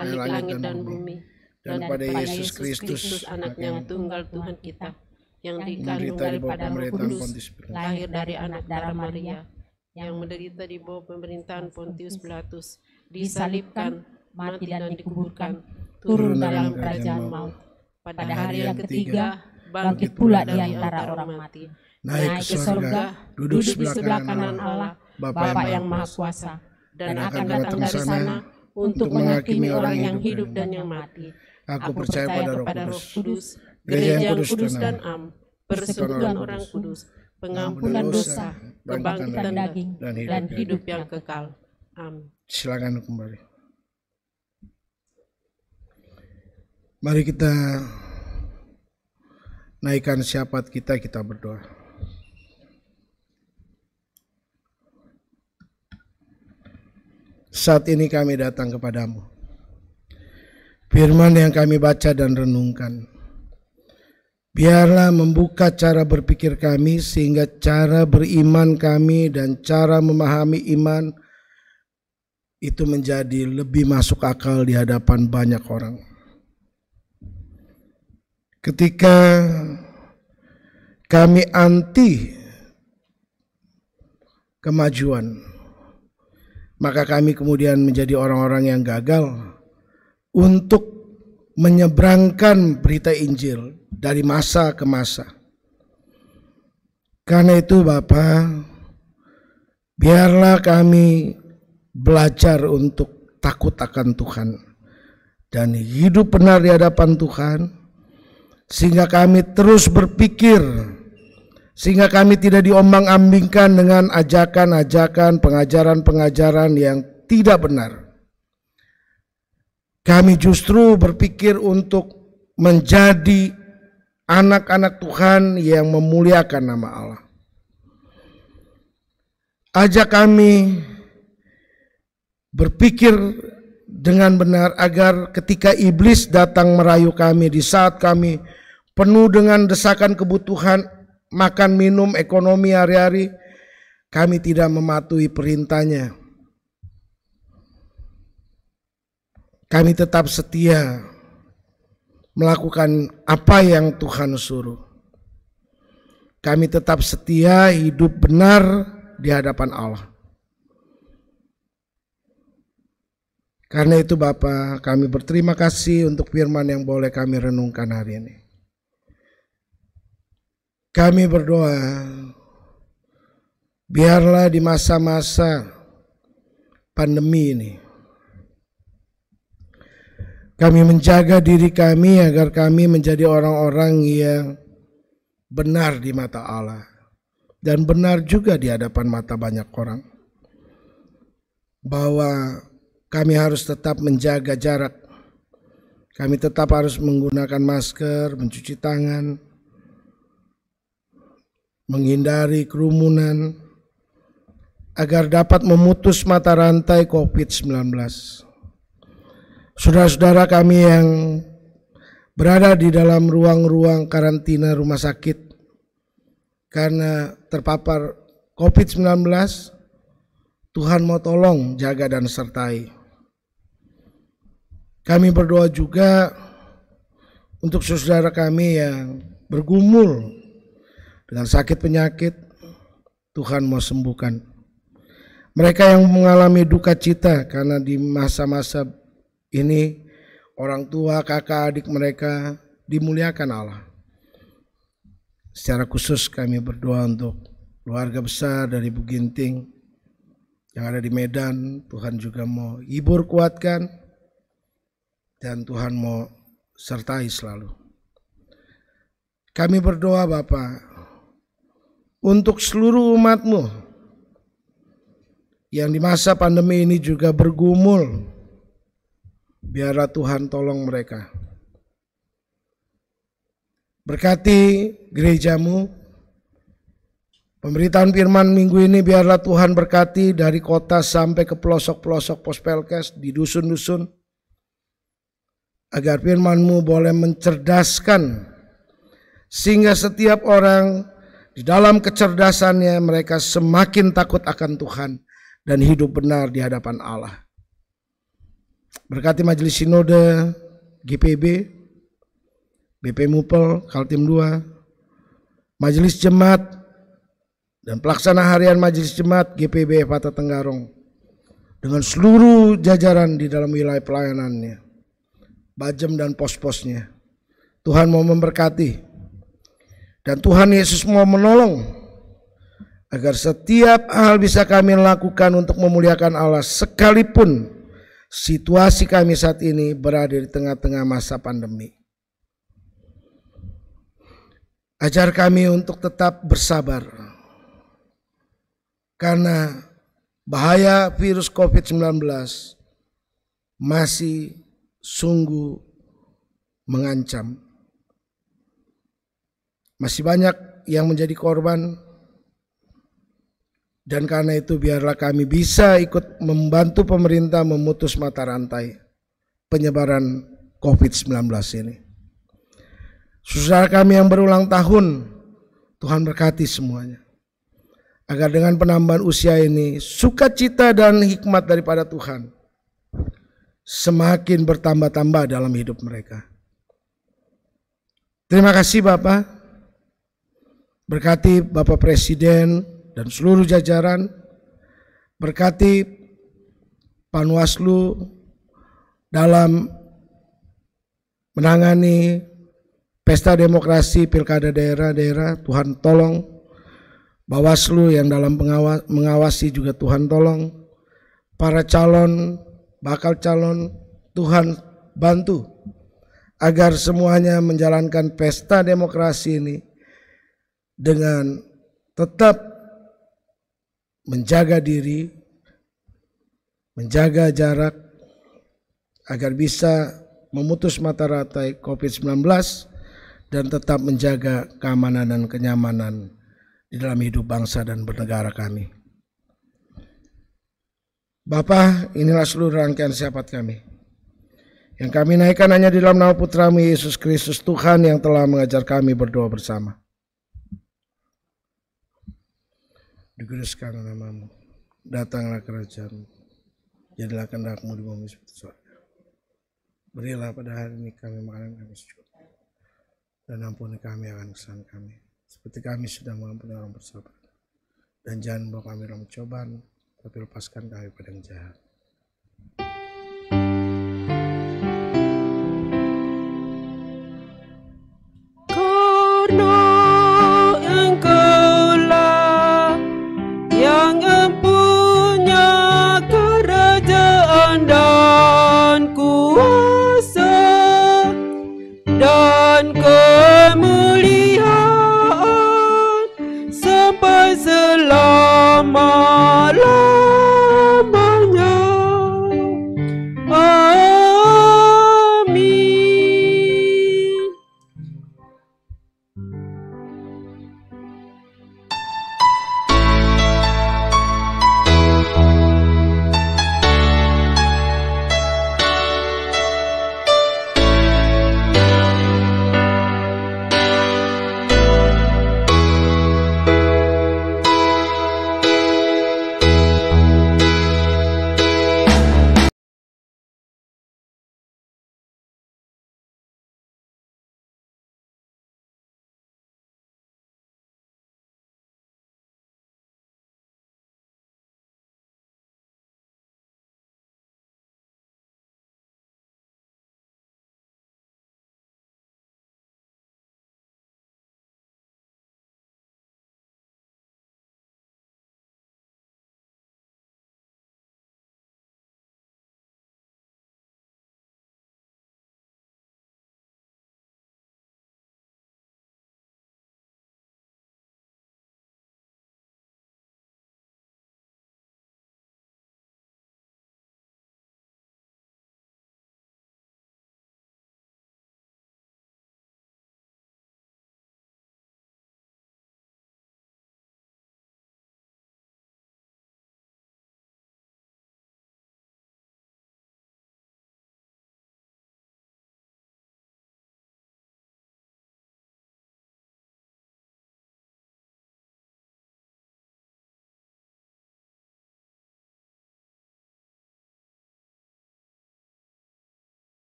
langit dan bumi, dan pada Yesus Kristus, Anak yang tunggal Tuhan kita, yang dikandung daripada Roh Kudus, lahir dari anak darah Maria, yang menderita di bawah pemerintahan Pontius Pilatus, disalibkan, mati dan dikuburkan, turun dalam kerajaan maut. Pada hari yang ketiga, bangkit pula di antara orang mati, naik ke sorga, duduk di sebelah kanan Allah, Bapa yang Maha Kuasa, dan akan datang dari sana untuk menghakimi orang yang hidup dan yang mati. Aku percaya pada Roh Kudus, Gereja yang kudus dan am, persekutuan orang kudus, pengampunan dosa, kebangkitan daging, dan hidup yang kekal. Amin. Silakan kembali. Mari kita Naikkan syafaat kita berdoa. Saat ini kami datang kepadamu. Firman yang kami baca dan renungkan, biarlah membuka cara berpikir kami sehingga cara beriman kami dan cara memahami iman itu menjadi lebih masuk akal di hadapan banyak orang. Ketika kami anti kemajuan, maka kami kemudian menjadi orang-orang yang gagal untuk menyeberangkan berita Injil dari masa ke masa. Karena itu Bapa, biarlah kami belajar untuk takut akan Tuhan dan hidup benar di hadapan Tuhan, sehingga kami terus berpikir, sehingga kami tidak diombang-ambingkan dengan ajakan-ajakan, pengajaran-pengajaran yang tidak benar. Kami justru berpikir untuk menjadi anak-anak Tuhan yang memuliakan nama Allah. Ajak kami berpikir dengan benar agar ketika iblis datang merayu kami di saat kami penuh dengan desakan kebutuhan makan, minum, ekonomi hari-hari, kami tidak mematuhi perintahnya. Kami tetap setia melakukan apa yang Tuhan suruh. Kami tetap setia hidup benar di hadapan Allah. Karena itu Bapa, kami berterima kasih untuk firman yang boleh kami renungkan hari ini. Kami berdoa, biarlah di masa-masa pandemi ini, kami menjaga diri kami agar kami menjadi orang-orang yang benar di mata Allah dan benar juga di hadapan mata banyak orang. Bahwa kami harus tetap menjaga jarak, kami tetap harus menggunakan masker, mencuci tangan, menghindari kerumunan, agar dapat memutus mata rantai COVID-19. Saudara-saudara kami yang berada di dalam ruang-ruang karantina rumah sakit karena terpapar COVID-19, Tuhan mau tolong jaga dan sertai. Kami berdoa juga untuk saudara kami yang bergumul dengan sakit penyakit, Tuhan mau sembuhkan. Mereka yang mengalami duka cita karena di masa-masa ini orang tua, kakak, adik mereka dimuliakan Allah. Secara khusus kami berdoa untuk keluarga besar dari Bu Ginting yang ada di Medan. Tuhan juga mau hibur, kuatkan, dan Tuhan mau sertai selalu. Kami berdoa Bapa untuk seluruh umat-Mu yang di masa pandemi ini juga bergumul. Biarlah Tuhan tolong mereka. Berkati gereja-Mu. Pemberitaan firman minggu ini biarlah Tuhan berkati dari kota sampai ke pelosok-pelosok Pospelkes, di dusun-dusun. Agar firman-Mu boleh mencerdaskan, sehingga setiap orang di dalam kecerdasannya mereka semakin takut akan Tuhan dan hidup benar di hadapan Allah. Berkati Majelis Sinode, GPB, BP Mupel, Kaltim 2, Majelis Jemaat, dan pelaksana harian Majelis Jemaat GPB Fata Tenggarong, dengan seluruh jajaran di dalam wilayah pelayanannya, bajem dan pos-posnya. Tuhan mau memberkati, dan Tuhan Yesus mau menolong agar setiap hal bisa kami lakukan untuk memuliakan Allah, sekalipun situasi kami saat ini berada di tengah-tengah masa pandemi. Ajar kami untuk tetap bersabar, karena bahaya virus COVID-19 masih sungguh mengancam. Masih banyak yang menjadi korban, dan karena itu biarlah kami bisa ikut membantu pemerintah memutus mata rantai penyebaran COVID-19 ini. Saudara kami yang berulang tahun, Tuhan berkati semuanya. Agar dengan penambahan usia ini, sukacita dan hikmat daripada Tuhan semakin bertambah-tambah dalam hidup mereka. Terima kasih Bapak. Berkati Bapak Presiden dan seluruh jajaran. Berkati Panwaslu dalam menangani pesta demokrasi pilkada daerah-daerah. Tuhan tolong. Bawaslu yang dalam mengawasi juga Tuhan tolong. Para calon, bakal calon, Tuhan bantu agar semuanya menjalankan pesta demokrasi ini dengan tetap menjaga diri, menjaga jarak, agar bisa memutus mata rantai COVID-19 dan tetap menjaga keamanan dan kenyamanan di dalam hidup bangsa dan bernegara kami. Bapa, inilah seluruh rangkaian syafaat kami, yang kami naikkan hanya di dalam nama Putra-Mu Yesus Kristus Tuhan yang telah mengajar kami berdoa bersama. Dikuduskan nama-Mu, datanglah kerajaan-Mu, jadilah kehendak-Mu di bumi seperti surga. Berilah pada hari ini kami makanan kami secukupnya, dan ampuni kami akan kesalahan kami, seperti kami sudah mengampuni orang bersalah. Dan jangan bawa kami dalam cobaan, tapi lepaskan kami pada yang jahat. Karena Engkaulah yang empunya kerajaan dan kuasa dan kemuliaan sampai selama-lamanya.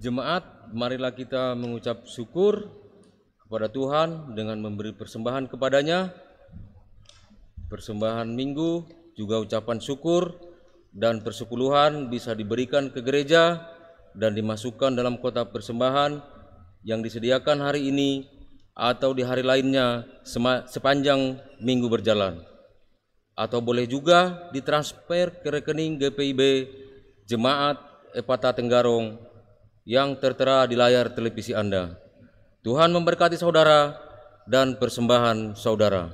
Jemaat, marilah kita mengucap syukur kepada Tuhan dengan memberi persembahan kepadanya. Persembahan minggu, juga ucapan syukur dan persepuluhan bisa diberikan ke gereja dan dimasukkan dalam kotak persembahan yang disediakan hari ini atau di hari lainnya sepanjang minggu berjalan. Atau boleh juga ditransfer ke rekening GPIB Jemaat Epata Tenggarong yang tertera di layar televisi Anda. Tuhan memberkati saudara dan persembahan saudara.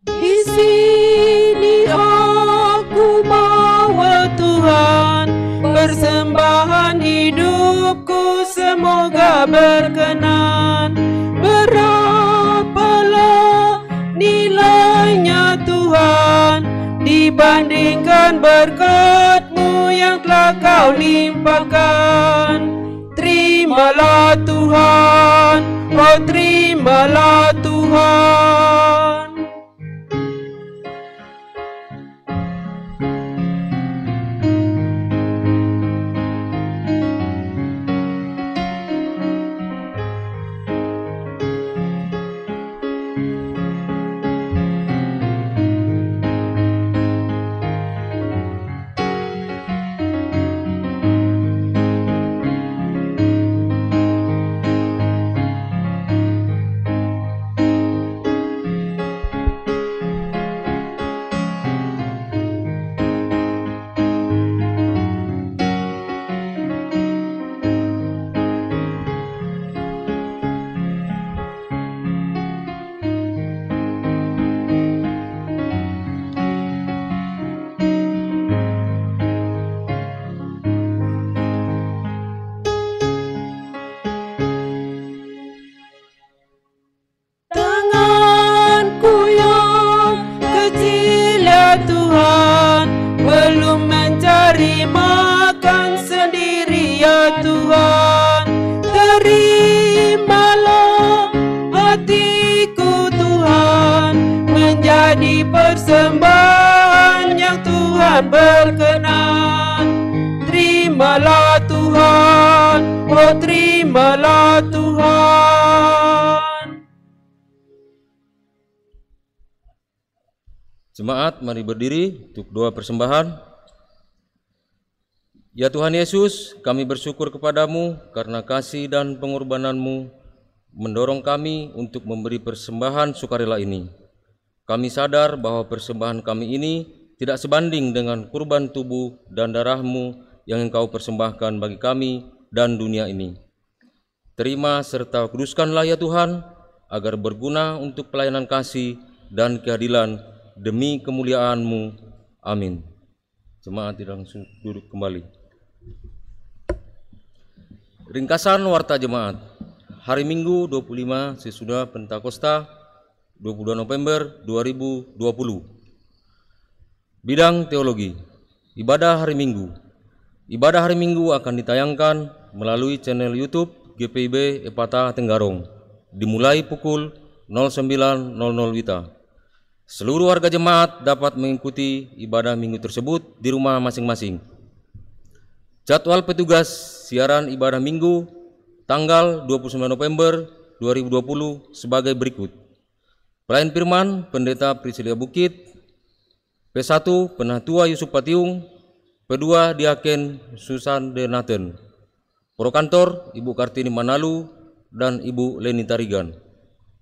Di sini aku bawa Tuhan, persembahan hidupku semoga berkenan. Berapalah nilainya Tuhan dibandingkan berkat-Mu yang telah Kau limpahkan. Terimalah Tuhan, oh terimalah Tuhan. Persembahan yang Tuhan berkenan. Terimalah Tuhan, oh terimalah Tuhan. Jemaat, mari berdiri untuk doa persembahan. Ya Tuhan Yesus, kami bersyukur kepadamu karena kasih dan pengorbanan-Mu mendorong kami untuk memberi persembahan sukarela ini. Kami sadar bahwa persembahan kami ini tidak sebanding dengan kurban tubuh dan darah-Mu yang Engkau persembahkan bagi kami dan dunia ini. Terima serta kuduskanlah ya Tuhan, agar berguna untuk pelayanan kasih dan keadilan demi kemuliaan-Mu. Amin. Jemaat tidak langsung duduk kembali. Ringkasan warta jemaat. Hari Minggu 25 sesudah Pentakosta 22 November 2020. Bidang teologi. Ibadah hari Minggu. Ibadah hari Minggu akan ditayangkan melalui channel YouTube GPIB Epata Tenggarong dimulai pukul 09.00 WITA. Seluruh warga jemaat dapat mengikuti ibadah minggu tersebut di rumah masing-masing. Jadwal petugas siaran ibadah minggu tanggal 29 November 2020 sebagai berikut. Pelayan firman Pendeta Priscilia Bukit, P1 Penatua Yusuf Patiung, P2 Diaken Susan Denaten, Prokantor Ibu Kartini Manalu dan Ibu Leni Tarigan,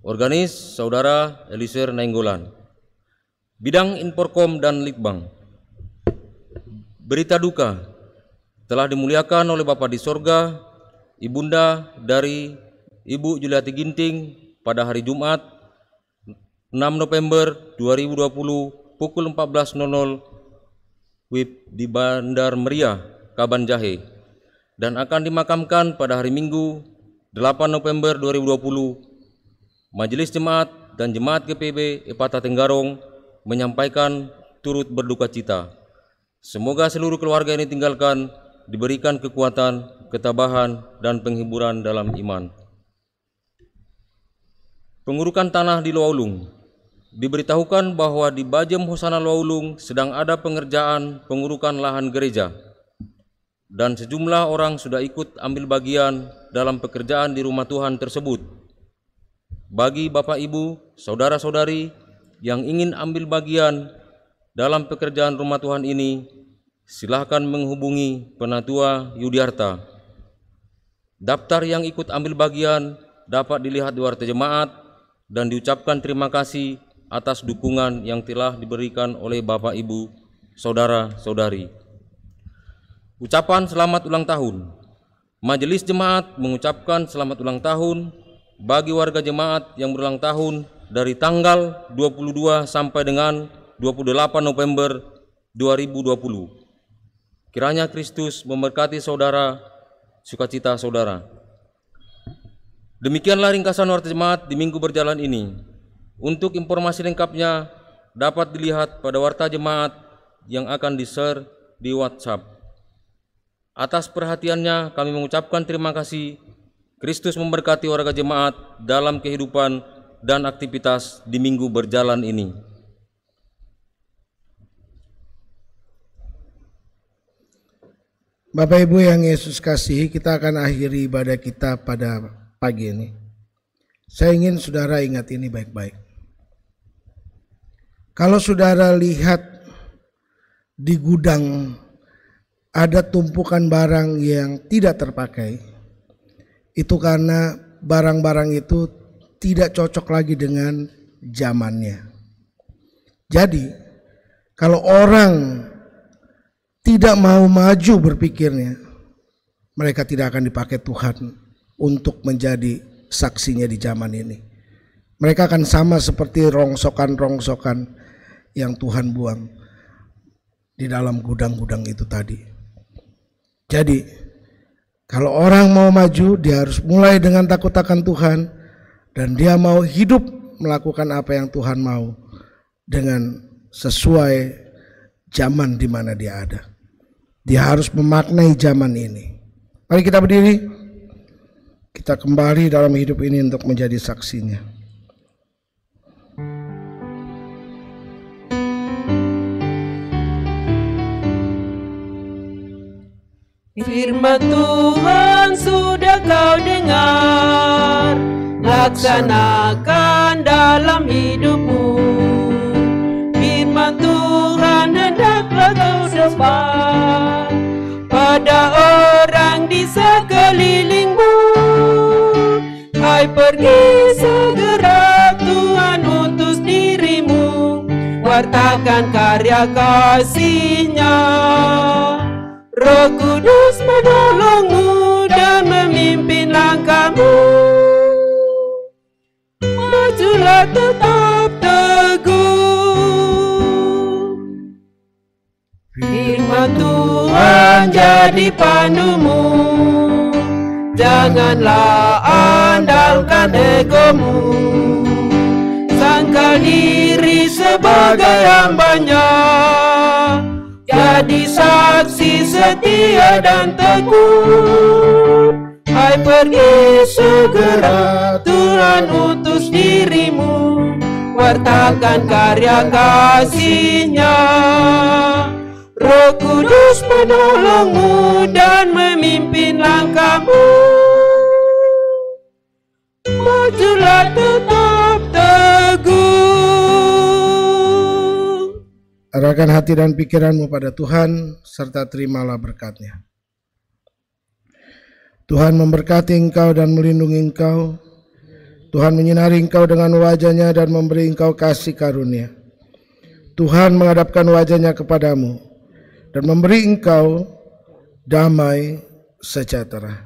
Organis Saudara Elisir Nainggolan. Bidang Inforkom dan Litbang. Berita duka telah dimuliakan oleh Bapa di sorga, Ibunda dari Ibu Juliati Ginting pada hari Jumat 6 November 2020 pukul 14.00 WIB di Bandar Meriah, Kaban Jahe, dan akan dimakamkan pada hari Minggu 8 November 2020. Majelis Jemaat dan Jemaat GPIB Epata Tenggarong menyampaikan turut berduka cita. Semoga seluruh keluarga yang ditinggalkan diberikan kekuatan, ketabahan, dan penghiburan dalam iman. Pengurukan tanah di Loaulung. diberitahukan bahwa di Bajem Hosana Luaulung sedang ada pengerjaan pengurukan lahan gereja, dan sejumlah orang sudah ikut ambil bagian dalam pekerjaan di rumah Tuhan tersebut. Bagi Bapak Ibu, saudara-saudari yang ingin ambil bagian dalam pekerjaan rumah Tuhan ini, silahkan menghubungi Penatua Yudiarta. Daftar yang ikut ambil bagian dapat dilihat di Warta Jemaat dan diucapkan terima kasih atas dukungan yang telah diberikan oleh Bapak Ibu, saudara-saudari. Ucapan selamat ulang tahun. Majelis Jemaat mengucapkan selamat ulang tahun bagi warga jemaat yang berulang tahun dari tanggal 22 sampai dengan 28 November 2020. Kiranya Kristus memberkati saudara, sukacita saudara. Demikianlah ringkasan Warta Jemaat di minggu berjalan ini. Untuk informasi lengkapnya dapat dilihat pada Warta Jemaat yang akan di-share di WhatsApp. Atas perhatiannya kami mengucapkan terima kasih. Kristus memberkati warga jemaat dalam kehidupan dan aktivitas di minggu berjalan ini. Bapak Ibu yang Yesus kasihi, kita akan akhiri ibadah kita pada pagi ini. Saya ingin saudara ingat ini baik-baik. Kalau saudara lihat di gudang ada tumpukan barang yang tidak terpakai, itu karena barang-barang itu tidak cocok lagi dengan zamannya. Jadi, kalau orang tidak mau maju berpikirnya, mereka tidak akan dipakai Tuhan untuk menjadi saksinya di zaman ini. Mereka akan sama seperti rongsokan-rongsokan yang Tuhan buang di dalam gudang-gudang itu tadi. Jadi, kalau orang mau maju, dia harus mulai dengan takut akan Tuhan, dan dia mau hidup melakukan apa yang Tuhan mau dengan sesuai zaman di mana dia ada. Dia harus memaknai zaman ini. Mari kita berdiri, kita kembali dalam hidup ini untuk menjadi saksinya. Firman Tuhan sudah kau dengar, laksanakan dalam hidupmu. Firman Tuhan hendaklah kau sebar pada orang di sekelilingmu. Hai, pergi segera, Tuhan utus dirimu, wartakan karya kasih-Nya. Roh Kudus menolongmu dan memimpin langkahmu. Majulah tetap teguh. Firman Tuhan jadi pandumu. Janganlah andalkan egomu. Sangkal diri sebagai hambanya. Jadi saksi setia dan teguh. Hai, pergi segera, Tuhan utus dirimu, wartakan karya kasih-Nya. Roh Kudus menolongmu dan memimpin langkahmu. Majulah tetap teguh. Arahkan hati dan pikiranmu pada Tuhan, serta terimalah berkat-Nya. Tuhan memberkati engkau dan melindungi engkau. Tuhan menyinari engkau dengan wajah-Nya dan memberi engkau kasih karunia. Tuhan menghadapkan wajah-Nya kepadamu dan memberi engkau damai sejahtera.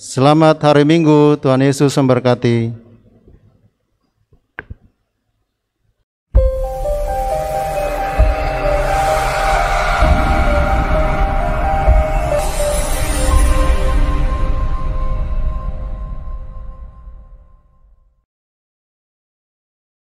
Selamat hari Minggu, Tuhan Yesus memberkati.